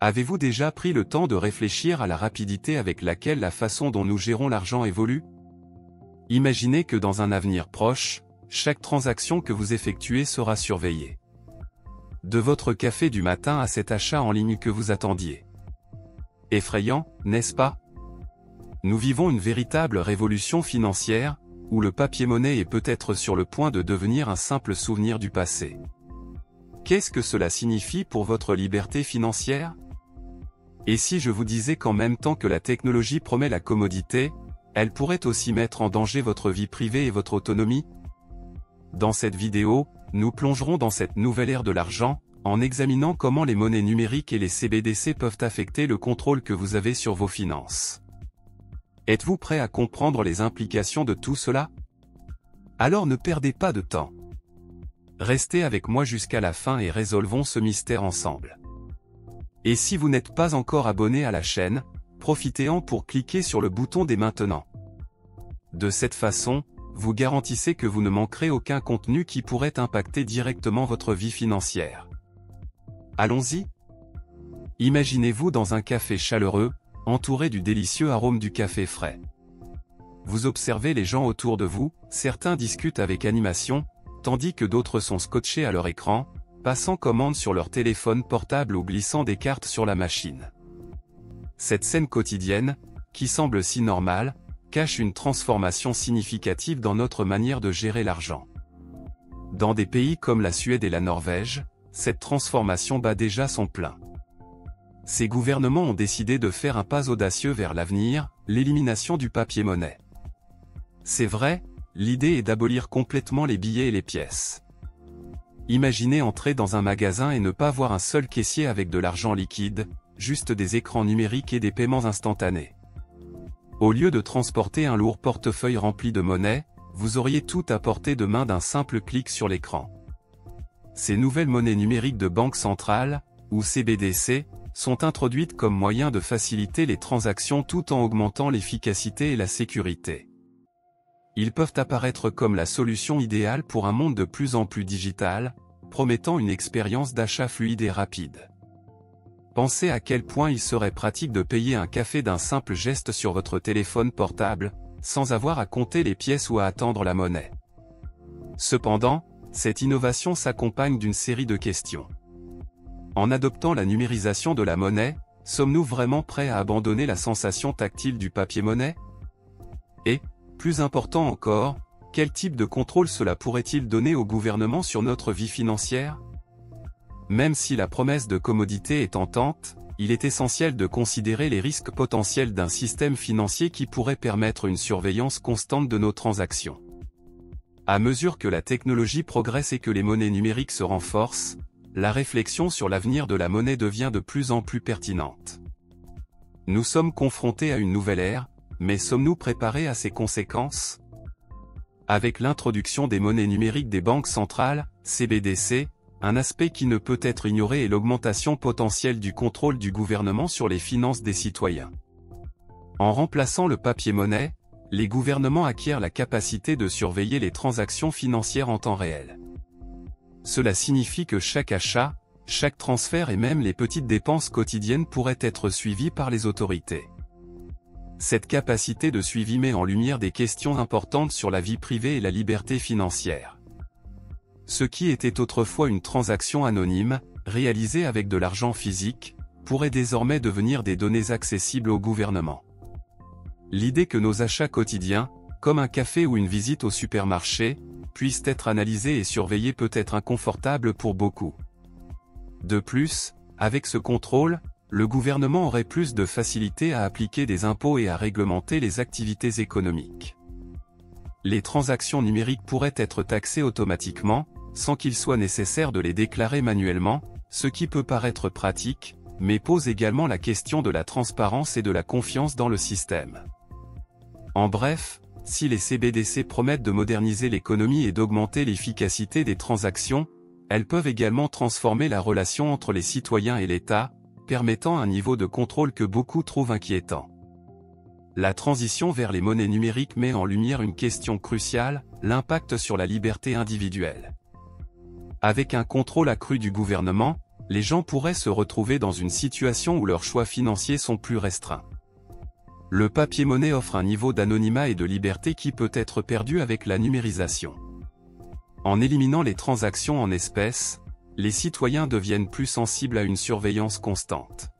Avez-vous déjà pris le temps de réfléchir à la rapidité avec laquelle la façon dont nous gérons l'argent évolue? Imaginez que dans un avenir proche, chaque transaction que vous effectuez sera surveillée. De votre café du matin à cet achat en ligne que vous attendiez. Effrayant, n'est-ce pas? Nous vivons une véritable révolution financière, où le papier-monnaie est peut-être sur le point de devenir un simple souvenir du passé. Qu'est-ce que cela signifie pour votre liberté financière? Et si je vous disais qu'en même temps que la technologie promet la commodité, elle pourrait aussi mettre en danger votre vie privée et votre autonomie? Dans cette vidéo, nous plongerons dans cette nouvelle ère de l'argent, en examinant comment les monnaies numériques et les CBDC peuvent affecter le contrôle que vous avez sur vos finances. Êtes-vous prêt à comprendre les implications de tout cela? Alors ne perdez pas de temps. Restez avec moi jusqu'à la fin et résolvons ce mystère ensemble. Et si vous n'êtes pas encore abonné à la chaîne, profitez-en pour cliquer sur le bouton dès maintenant. De cette façon, vous garantissez que vous ne manquerez aucun contenu qui pourrait impacter directement votre vie financière. Allons-y. Imaginez-vous dans un café chaleureux, entouré du délicieux arôme du café frais. Vous observez les gens autour de vous, certains discutent avec animation, tandis que d'autres sont scotchés à leur écran, passant commande sur leur téléphone portable ou glissant des cartes sur la machine. Cette scène quotidienne, qui semble si normale, cache une transformation significative dans notre manière de gérer l'argent. Dans des pays comme la Suède et la Norvège, cette transformation bat déjà son plein. Ces gouvernements ont décidé de faire un pas audacieux vers l'avenir, l'élimination du papier-monnaie. C'est vrai, l'idée est d'abolir complètement les billets et les pièces. Imaginez entrer dans un magasin et ne pas voir un seul caissier avec de l'argent liquide, juste des écrans numériques et des paiements instantanés. Au lieu de transporter un lourd portefeuille rempli de monnaie, vous auriez tout à portée de main d'un simple clic sur l'écran. Ces nouvelles monnaies numériques de banque centrale, ou CBDC, sont introduites comme moyen de faciliter les transactions tout en augmentant l'efficacité et la sécurité. Ils peuvent apparaître comme la solution idéale pour un monde de plus en plus digital, promettant une expérience d'achat fluide et rapide. Pensez à quel point il serait pratique de payer un café d'un simple geste sur votre téléphone portable, sans avoir à compter les pièces ou à attendre la monnaie. Cependant, cette innovation s'accompagne d'une série de questions. En adoptant la numérisation de la monnaie, sommes-nous vraiment prêts à abandonner la sensation tactile du papier-monnaie? Et, plus important encore, quel type de contrôle cela pourrait-il donner au gouvernement sur notre vie financière? Même si la promesse de commodité est tentante, il est essentiel de considérer les risques potentiels d'un système financier qui pourrait permettre une surveillance constante de nos transactions. À mesure que la technologie progresse et que les monnaies numériques se renforcent, la réflexion sur l'avenir de la monnaie devient de plus en plus pertinente. Nous sommes confrontés à une nouvelle ère, mais sommes-nous préparés à ses conséquences? Avec l'introduction des monnaies numériques des banques centrales, CBDC, un aspect qui ne peut être ignoré est l'augmentation potentielle du contrôle du gouvernement sur les finances des citoyens. En remplaçant le papier-monnaie, les gouvernements acquièrent la capacité de surveiller les transactions financières en temps réel. Cela signifie que chaque achat, chaque transfert et même les petites dépenses quotidiennes pourraient être suivies par les autorités. Cette capacité de suivi met en lumière des questions importantes sur la vie privée et la liberté financière. Ce qui était autrefois une transaction anonyme, réalisée avec de l'argent physique, pourrait désormais devenir des données accessibles au gouvernement. L'idée que nos achats quotidiens, comme un café ou une visite au supermarché, puissent être analysés et surveillés peut être inconfortable pour beaucoup. De plus, avec ce contrôle, le gouvernement aurait plus de facilité à appliquer des impôts et à réglementer les activités économiques. Les transactions numériques pourraient être taxées automatiquement, sans qu'il soit nécessaire de les déclarer manuellement, ce qui peut paraître pratique, mais pose également la question de la transparence et de la confiance dans le système. En bref, si les CBDC promettent de moderniser l'économie et d'augmenter l'efficacité des transactions, elles peuvent également transformer la relation entre les citoyens et l'État, permettant un niveau de contrôle que beaucoup trouvent inquiétant. La transition vers les monnaies numériques met en lumière une question cruciale, l'impact sur la liberté individuelle. Avec un contrôle accru du gouvernement, les gens pourraient se retrouver dans une situation où leurs choix financiers sont plus restreints. Le papier-monnaie offre un niveau d'anonymat et de liberté qui peut être perdu avec la numérisation. En éliminant les transactions en espèces, les citoyens deviennent plus sensibles à une surveillance constante.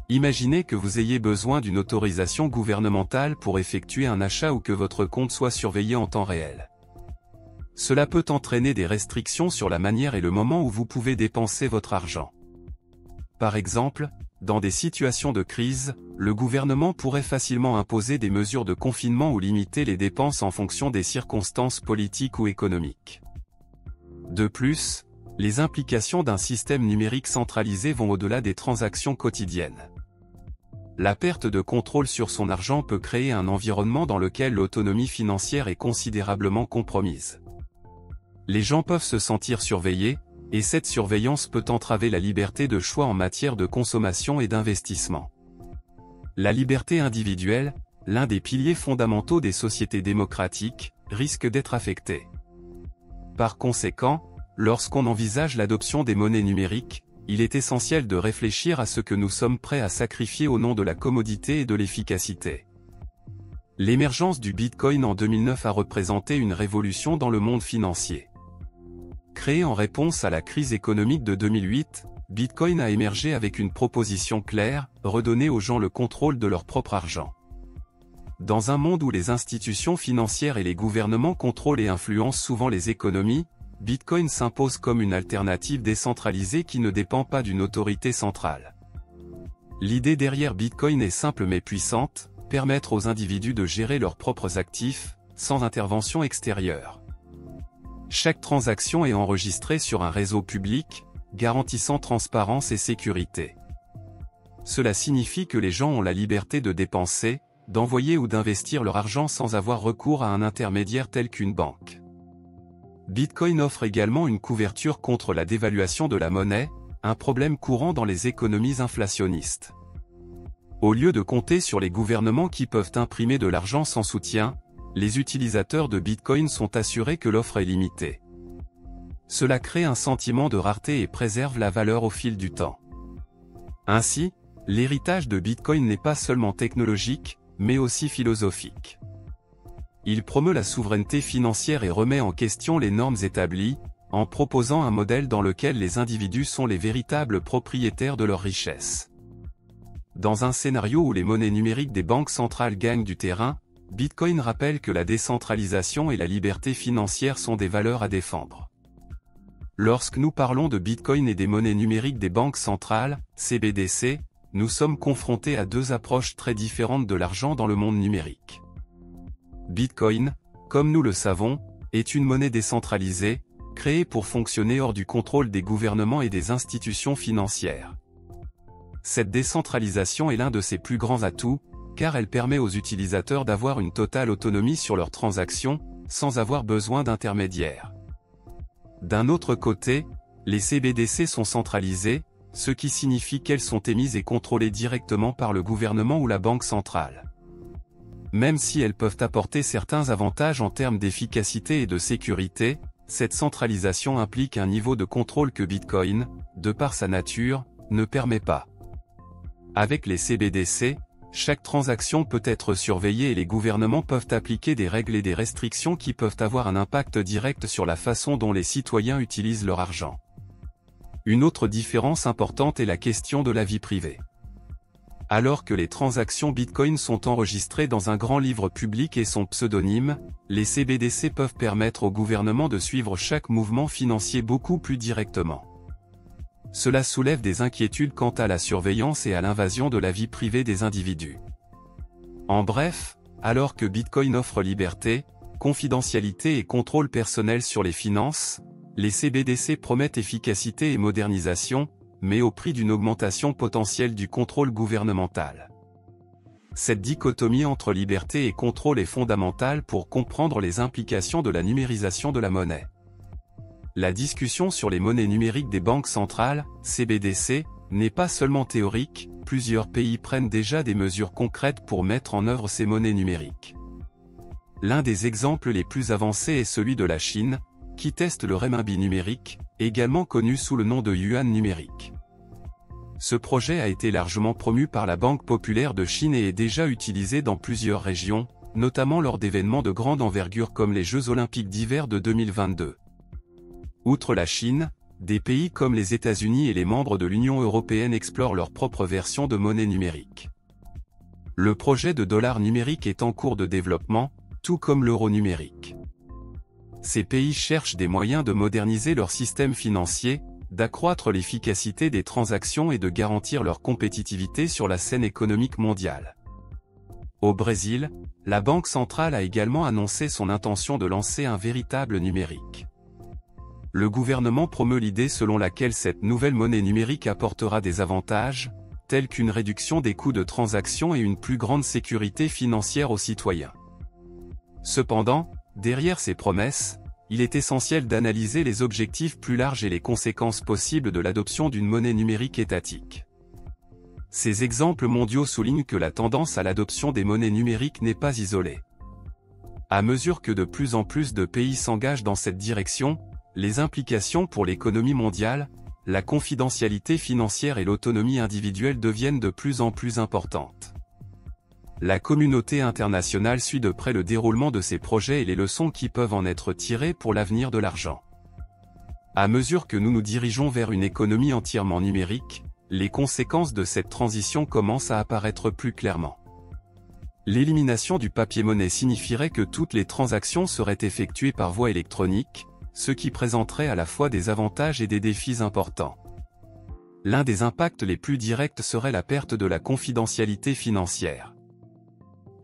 Imaginez que vous ayez besoin d'une autorisation gouvernementale pour effectuer un achat ou que votre compte soit surveillé en temps réel. Cela peut entraîner des restrictions sur la manière et le moment où vous pouvez dépenser votre argent. Par exemple, dans des situations de crise, le gouvernement pourrait facilement imposer des mesures de confinement ou limiter les dépenses en fonction des circonstances politiques ou économiques. De plus, les implications d'un système numérique centralisé vont au-delà des transactions quotidiennes. La perte de contrôle sur son argent peut créer un environnement dans lequel l'autonomie financière est considérablement compromise. Les gens peuvent se sentir surveillés, et cette surveillance peut entraver la liberté de choix en matière de consommation et d'investissement. La liberté individuelle, l'un des piliers fondamentaux des sociétés démocratiques, risque d'être affectée. Par conséquent, lorsqu'on envisage l'adoption des monnaies numériques, il est essentiel de réfléchir à ce que nous sommes prêts à sacrifier au nom de la commodité et de l'efficacité. L'émergence du Bitcoin en 2009 a représenté une révolution dans le monde financier. Créé en réponse à la crise économique de 2008, Bitcoin a émergé avec une proposition claire, redonner aux gens le contrôle de leur propre argent. Dans un monde où les institutions financières et les gouvernements contrôlent et influencent souvent les économies, Bitcoin s'impose comme une alternative décentralisée qui ne dépend pas d'une autorité centrale. L'idée derrière Bitcoin est simple mais puissante, permettre aux individus de gérer leurs propres actifs, sans intervention extérieure. Chaque transaction est enregistrée sur un réseau public, garantissant transparence et sécurité. Cela signifie que les gens ont la liberté de dépenser, d'envoyer ou d'investir leur argent sans avoir recours à un intermédiaire tel qu'une banque. Bitcoin offre également une couverture contre la dévaluation de la monnaie, un problème courant dans les économies inflationnistes. Au lieu de compter sur les gouvernements qui peuvent imprimer de l'argent sans soutien, les utilisateurs de Bitcoin sont assurés que l'offre est limitée. Cela crée un sentiment de rareté et préserve la valeur au fil du temps. Ainsi, l'héritage de Bitcoin n'est pas seulement technologique, mais aussi philosophique. Il promeut la souveraineté financière et remet en question les normes établies, en proposant un modèle dans lequel les individus sont les véritables propriétaires de leur richesse. Dans un scénario où les monnaies numériques des banques centrales gagnent du terrain, Bitcoin rappelle que la décentralisation et la liberté financière sont des valeurs à défendre. Lorsque nous parlons de Bitcoin et des monnaies numériques des banques centrales, CBDC, nous sommes confrontés à deux approches très différentes de l'argent dans le monde numérique. Bitcoin, comme nous le savons, est une monnaie décentralisée, créée pour fonctionner hors du contrôle des gouvernements et des institutions financières. Cette décentralisation est l'un de ses plus grands atouts, car elle permet aux utilisateurs d'avoir une totale autonomie sur leurs transactions, sans avoir besoin d'intermédiaires. D'un autre côté, les CBDC sont centralisées, ce qui signifie qu'elles sont émises et contrôlées directement par le gouvernement ou la banque centrale. Même si elles peuvent apporter certains avantages en termes d'efficacité et de sécurité, cette centralisation implique un niveau de contrôle que Bitcoin, de par sa nature, ne permet pas. Avec les CBDC, chaque transaction peut être surveillée et les gouvernements peuvent appliquer des règles et des restrictions qui peuvent avoir un impact direct sur la façon dont les citoyens utilisent leur argent. Une autre différence importante est la question de la vie privée. Alors que les transactions Bitcoin sont enregistrées dans un grand livre public et sont pseudonymes, les CBDC peuvent permettre au gouvernement de suivre chaque mouvement financier beaucoup plus directement. Cela soulève des inquiétudes quant à la surveillance et à l'invasion de la vie privée des individus. En bref, alors que Bitcoin offre liberté, confidentialité et contrôle personnel sur les finances, les CBDC promettent efficacité et modernisation, mais au prix d'une augmentation potentielle du contrôle gouvernemental. Cette dichotomie entre liberté et contrôle est fondamentale pour comprendre les implications de la numérisation de la monnaie. La discussion sur les monnaies numériques des banques centrales, CBDC, n'est pas seulement théorique, plusieurs pays prennent déjà des mesures concrètes pour mettre en œuvre ces monnaies numériques. L'un des exemples les plus avancés est celui de la Chine, qui teste le renminbi numérique, également connu sous le nom de yuan numérique. Ce projet a été largement promu par la Banque populaire de Chine et est déjà utilisé dans plusieurs régions, notamment lors d'événements de grande envergure comme les Jeux olympiques d'hiver de 2022. Outre la Chine, des pays comme les États-Unis et les membres de l'Union européenne explorent leur propre version de monnaie numérique. Le projet de dollar numérique est en cours de développement, tout comme l'euro numérique. Ces pays cherchent des moyens de moderniser leur système financier, d'accroître l'efficacité des transactions et de garantir leur compétitivité sur la scène économique mondiale. Au Brésil, la Banque centrale a également annoncé son intention de lancer un véritable numérique. Le gouvernement promeut l'idée selon laquelle cette nouvelle monnaie numérique apportera des avantages, tels qu'une réduction des coûts de transaction et une plus grande sécurité financière aux citoyens. Cependant, derrière ces promesses, il est essentiel d'analyser les objectifs plus larges et les conséquences possibles de l'adoption d'une monnaie numérique étatique. Ces exemples mondiaux soulignent que la tendance à l'adoption des monnaies numériques n'est pas isolée. À mesure que de plus en plus de pays s'engagent dans cette direction, les implications pour l'économie mondiale, la confidentialité financière et l'autonomie individuelle deviennent de plus en plus importantes. La communauté internationale suit de près le déroulement de ces projets et les leçons qui peuvent en être tirées pour l'avenir de l'argent. À mesure que nous nous dirigeons vers une économie entièrement numérique, les conséquences de cette transition commencent à apparaître plus clairement. L'élimination du papier-monnaie signifierait que toutes les transactions seraient effectuées par voie électronique, ce qui présenterait à la fois des avantages et des défis importants. L'un des impacts les plus directs serait la perte de la confidentialité financière.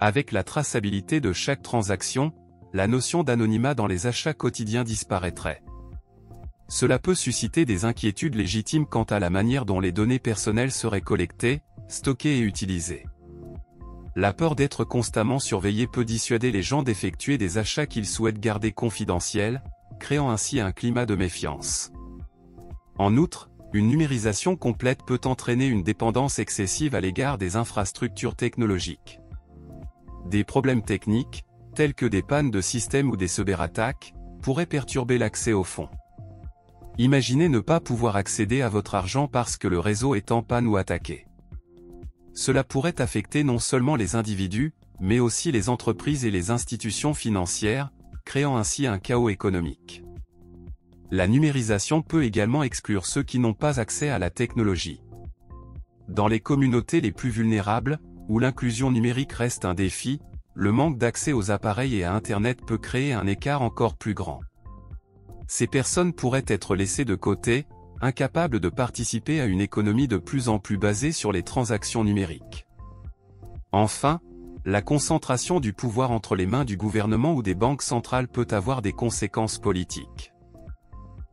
Avec la traçabilité de chaque transaction, la notion d'anonymat dans les achats quotidiens disparaîtrait. Cela peut susciter des inquiétudes légitimes quant à la manière dont les données personnelles seraient collectées, stockées et utilisées. La peur d'être constamment surveillé peut dissuader les gens d'effectuer des achats qu'ils souhaitent garder confidentiels, créant ainsi un climat de méfiance. En outre, une numérisation complète peut entraîner une dépendance excessive à l'égard des infrastructures technologiques. Des problèmes techniques, tels que des pannes de système ou des cyberattaques, pourraient perturber l'accès aux fonds. Imaginez ne pas pouvoir accéder à votre argent parce que le réseau est en panne ou attaqué. Cela pourrait affecter non seulement les individus, mais aussi les entreprises et les institutions financières, créant ainsi un chaos économique. La numérisation peut également exclure ceux qui n'ont pas accès à la technologie. Dans les communautés les plus vulnérables, où l'inclusion numérique reste un défi, le manque d'accès aux appareils et à Internet peut créer un écart encore plus grand. Ces personnes pourraient être laissées de côté, incapables de participer à une économie de plus en plus basée sur les transactions numériques. Enfin, la concentration du pouvoir entre les mains du gouvernement ou des banques centrales peut avoir des conséquences politiques.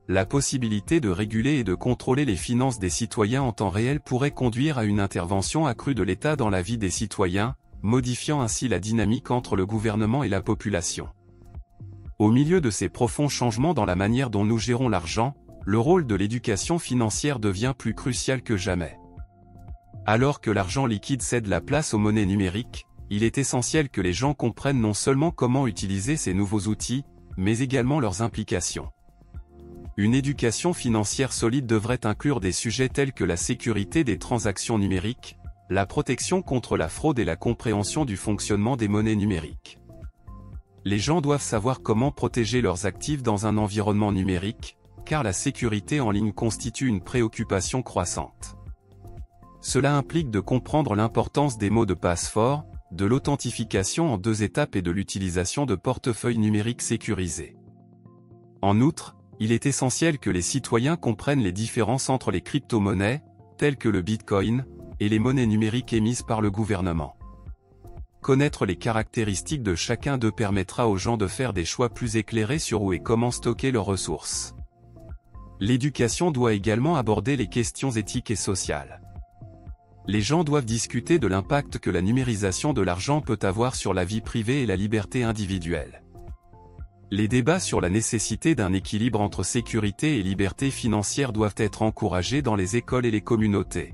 La possibilité de réguler et de contrôler les finances des citoyens en temps réel pourrait conduire à une intervention accrue de l'État dans la vie des citoyens, modifiant ainsi la dynamique entre le gouvernement et la population. Au milieu de ces profonds changements dans la manière dont nous gérons l'argent, le rôle de l'éducation financière devient plus crucial que jamais. Alors que l'argent liquide cède la place aux monnaies numériques, il est essentiel que les gens comprennent non seulement comment utiliser ces nouveaux outils, mais également leurs implications. Une éducation financière solide devrait inclure des sujets tels que la sécurité des transactions numériques, la protection contre la fraude et la compréhension du fonctionnement des monnaies numériques. Les gens doivent savoir comment protéger leurs actifs dans un environnement numérique, car la sécurité en ligne constitue une préoccupation croissante. Cela implique de comprendre l'importance des mots de passe forts, de l'authentification en 2 étapes et de l'utilisation de portefeuilles numériques sécurisés. En outre, il est essentiel que les citoyens comprennent les différences entre les crypto-monnaies, telles que le Bitcoin, et les monnaies numériques émises par le gouvernement. Connaître les caractéristiques de chacun d'eux permettra aux gens de faire des choix plus éclairés sur où et comment stocker leurs ressources. L'éducation doit également aborder les questions éthiques et sociales. Les gens doivent discuter de l'impact que la numérisation de l'argent peut avoir sur la vie privée et la liberté individuelle. Les débats sur la nécessité d'un équilibre entre sécurité et liberté financière doivent être encouragés dans les écoles et les communautés.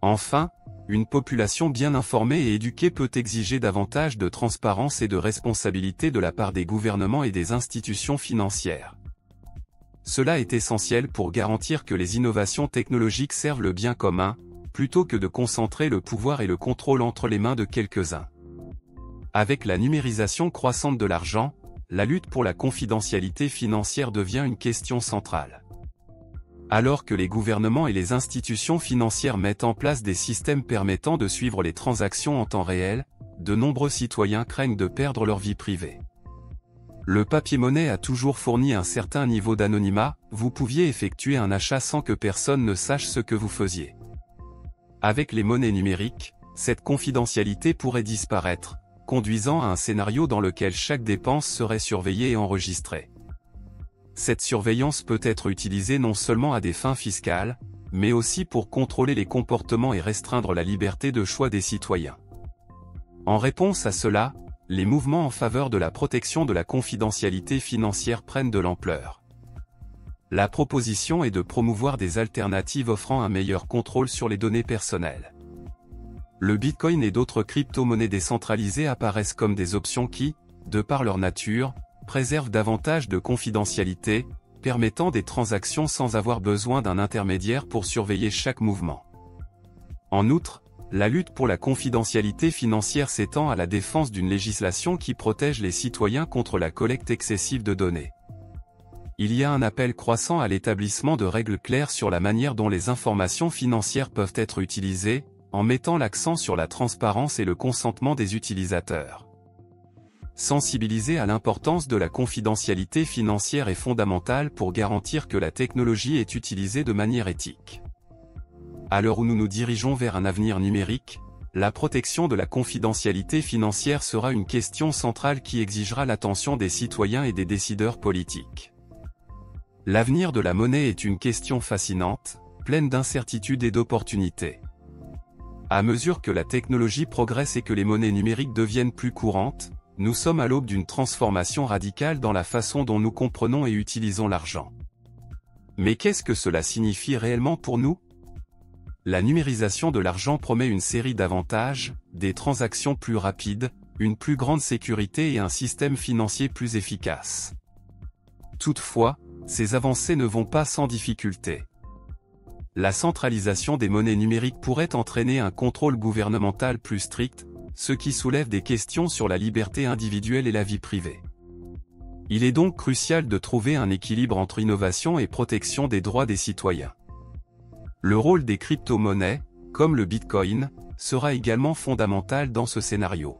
Enfin, une population bien informée et éduquée peut exiger davantage de transparence et de responsabilité de la part des gouvernements et des institutions financières. cela est essentiel pour garantir que les innovations technologiques servent le bien commun, plutôt que de concentrer le pouvoir et le contrôle entre les mains de quelques-uns. Avec la numérisation croissante de l'argent, la lutte pour la confidentialité financière devient une question centrale. Alors que les gouvernements et les institutions financières mettent en place des systèmes permettant de suivre les transactions en temps réel, de nombreux citoyens craignent de perdre leur vie privée. Le papier-monnaie a toujours fourni un certain niveau d'anonymat, vous pouviez effectuer un achat sans que personne ne sache ce que vous faisiez. Avec les monnaies numériques, cette confidentialité pourrait disparaître, conduisant à un scénario dans lequel chaque dépense serait surveillée et enregistrée. Cette surveillance peut être utilisée non seulement à des fins fiscales, mais aussi pour contrôler les comportements et restreindre la liberté de choix des citoyens. En réponse à cela, les mouvements en faveur de la protection de la confidentialité financière prennent de l'ampleur. La proposition est de promouvoir des alternatives offrant un meilleur contrôle sur les données personnelles. Le Bitcoin et d'autres crypto-monnaies décentralisées apparaissent comme des options qui, de par leur nature, préservent davantage de confidentialité, permettant des transactions sans avoir besoin d'un intermédiaire pour surveiller chaque mouvement. En outre, la lutte pour la confidentialité financière s'étend à la défense d'une législation qui protège les citoyens contre la collecte excessive de données. Il y a un appel croissant à l'établissement de règles claires sur la manière dont les informations financières peuvent être utilisées, en mettant l'accent sur la transparence et le consentement des utilisateurs. Sensibiliser à l'importance de la confidentialité financière est fondamental pour garantir que la technologie est utilisée de manière éthique. À l'heure où nous nous dirigeons vers un avenir numérique, la protection de la confidentialité financière sera une question centrale qui exigera l'attention des citoyens et des décideurs politiques. L'avenir de la monnaie est une question fascinante, pleine d'incertitudes et d'opportunités. À mesure que la technologie progresse et que les monnaies numériques deviennent plus courantes, nous sommes à l'aube d'une transformation radicale dans la façon dont nous comprenons et utilisons l'argent. Mais qu'est-ce que cela signifie réellement pour nous? La numérisation de l'argent promet une série d'avantages, des transactions plus rapides, une plus grande sécurité et un système financier plus efficace. Toutefois, ces avancées ne vont pas sans difficulté. La centralisation des monnaies numériques pourrait entraîner un contrôle gouvernemental plus strict, ce qui soulève des questions sur la liberté individuelle et la vie privée. Il est donc crucial de trouver un équilibre entre innovation et protection des droits des citoyens. Le rôle des crypto-monnaies, comme le Bitcoin, sera également fondamental dans ce scénario.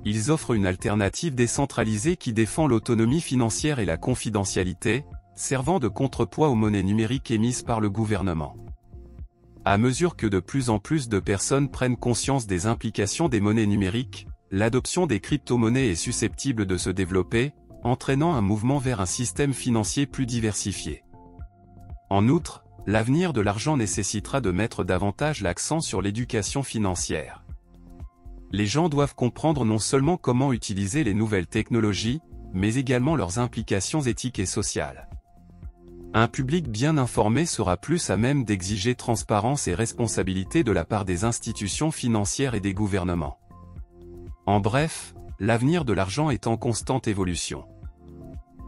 Ils offrent une alternative décentralisée qui défend l'autonomie financière et la confidentialité, servant de contrepoids aux monnaies numériques émises par le gouvernement. À mesure que de plus en plus de personnes prennent conscience des implications des monnaies numériques, l'adoption des crypto-monnaies est susceptible de se développer, entraînant un mouvement vers un système financier plus diversifié. En outre, l'avenir de l'argent nécessitera de mettre davantage l'accent sur l'éducation financière. Les gens doivent comprendre non seulement comment utiliser les nouvelles technologies, mais également leurs implications éthiques et sociales. Un public bien informé sera plus à même d'exiger transparence et responsabilité de la part des institutions financières et des gouvernements. En bref, l'avenir de l'argent est en constante évolution.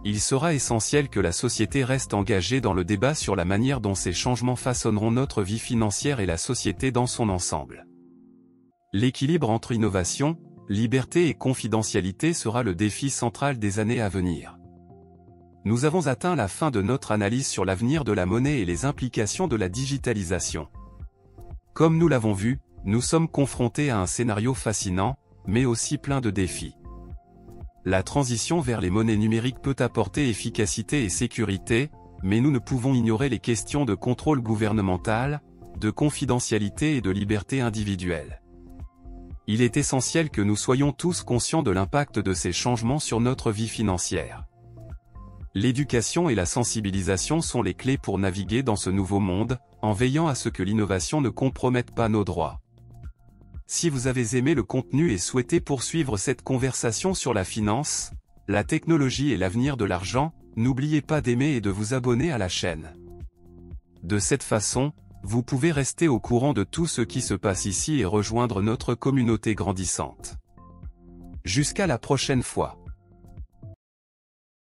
Il sera essentiel que la société reste engagée dans le débat sur la manière dont ces changements façonneront notre vie financière et la société dans son ensemble. L'équilibre entre innovation, liberté et confidentialité sera le défi central des années à venir. Nous avons atteint la fin de notre analyse sur l'avenir de la monnaie et les implications de la digitalisation. Comme nous l'avons vu, nous sommes confrontés à un scénario fascinant, mais aussi plein de défis. La transition vers les monnaies numériques peut apporter efficacité et sécurité, mais nous ne pouvons ignorer les questions de contrôle gouvernemental, de confidentialité et de liberté individuelle. Il est essentiel que nous soyons tous conscients de l'impact de ces changements sur notre vie financière. L'éducation et la sensibilisation sont les clés pour naviguer dans ce nouveau monde, en veillant à ce que l'innovation ne compromette pas nos droits. Si vous avez aimé le contenu et souhaitez poursuivre cette conversation sur la finance, la technologie et l'avenir de l'argent, n'oubliez pas d'aimer et de vous abonner à la chaîne. De cette façon, vous pouvez rester au courant de tout ce qui se passe ici et rejoindre notre communauté grandissante. Jusqu'à la prochaine fois.